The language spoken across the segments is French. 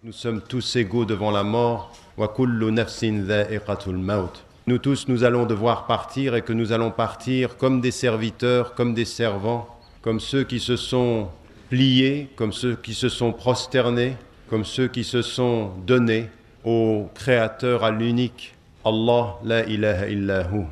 Nous sommes tous égaux devant la mort. Wa kullu nafsin dha'iqatul maut. Nous tous, nous allons devoir partir et que nous allons partir comme des serviteurs, comme des servants, comme ceux qui se sont pliés, comme ceux qui se sont prosternés, comme ceux qui se sont donnés au Créateur, à l'unique Allah, la ilaha illahu.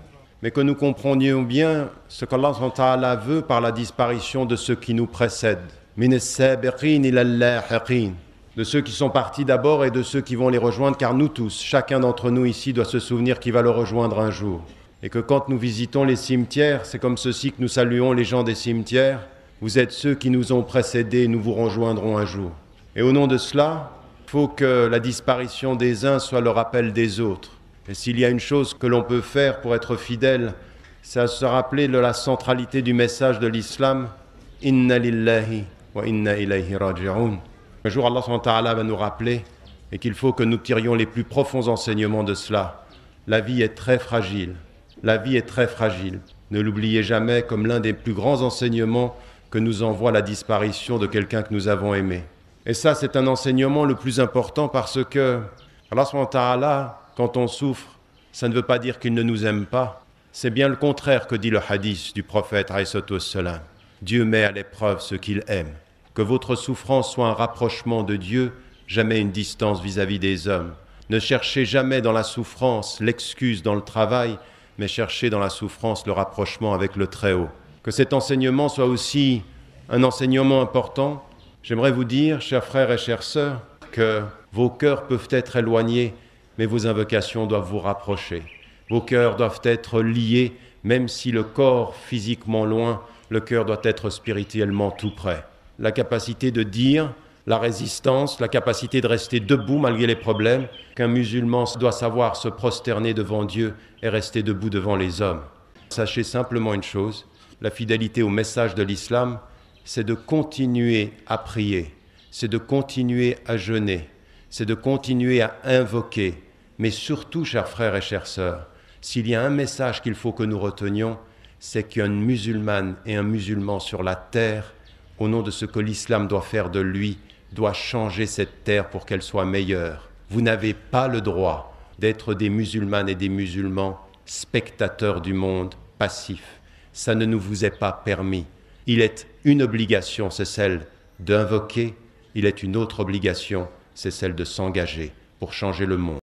Mais que nous comprenions bien ce qu'Allah subhanahu wa ta'ala veut par la disparition de ceux qui nous précèdent. Min as-sabiqin ila al-lahiqin. De ceux qui sont partis d'abord et de ceux qui vont les rejoindre, car nous tous, chacun d'entre nous ici doit se souvenir qu'il va le rejoindre un jour. Et que quand nous visitons les cimetières, c'est comme ceci que nous saluons les gens des cimetières. Vous êtes ceux qui nous ont précédés, nous vous rejoindrons un jour. Et au nom de cela, il faut que la disparition des uns soit le rappel des autres. Et s'il y a une chose que l'on peut faire pour être fidèle, c'est se rappeler de la centralité du message de l'islam. Inna lillahi wa inna ilayhi raji'un. Un jour, Allah subhanahu wa ta'ala va nous rappeler et qu'il faut que nous tirions les plus profonds enseignements de cela. La vie est très fragile. La vie est très fragile. Ne l'oubliez jamais comme l'un des plus grands enseignements que nous envoie la disparition de quelqu'un que nous avons aimé. Et ça, c'est un enseignement le plus important parce que Allah subhanahu wa ta'ala, quand on souffre, ça ne veut pas dire qu'il ne nous aime pas. C'est bien le contraire que dit le hadith du prophète alayhi salatu wassalam. Dieu met à l'épreuve ceux qu'il aime. Que votre souffrance soit un rapprochement de Dieu, jamais une distance vis-à-vis des hommes. Ne cherchez jamais dans la souffrance l'excuse dans le travail, mais cherchez dans la souffrance le rapprochement avec le Très-Haut. Que cet enseignement soit aussi un enseignement important. J'aimerais vous dire, chers frères et chères sœurs, que vos cœurs peuvent être éloignés, mais vos invocations doivent vous rapprocher. Vos cœurs doivent être liés, même si le corps physiquement loin, le cœur doit être spirituellement tout près. La capacité de dire, la résistance, la capacité de rester debout malgré les problèmes, qu'un musulman doit savoir se prosterner devant Dieu et rester debout devant les hommes. Sachez simplement une chose, la fidélité au message de l'islam, c'est de continuer à prier, c'est de continuer à jeûner, c'est de continuer à invoquer. Mais surtout, chers frères et chères sœurs, s'il y a un message qu'il faut que nous retenions, c'est qu'une musulmane et un musulman sur la terre, au nom de ce que l'islam doit faire de lui, doit changer cette terre pour qu'elle soit meilleure. Vous n'avez pas le droit d'être des musulmanes et des musulmans spectateurs du monde, passifs. Ça ne nous vous est pas permis. Il est une obligation, c'est celle d'invoquer. Il est une autre obligation, c'est celle de s'engager pour changer le monde.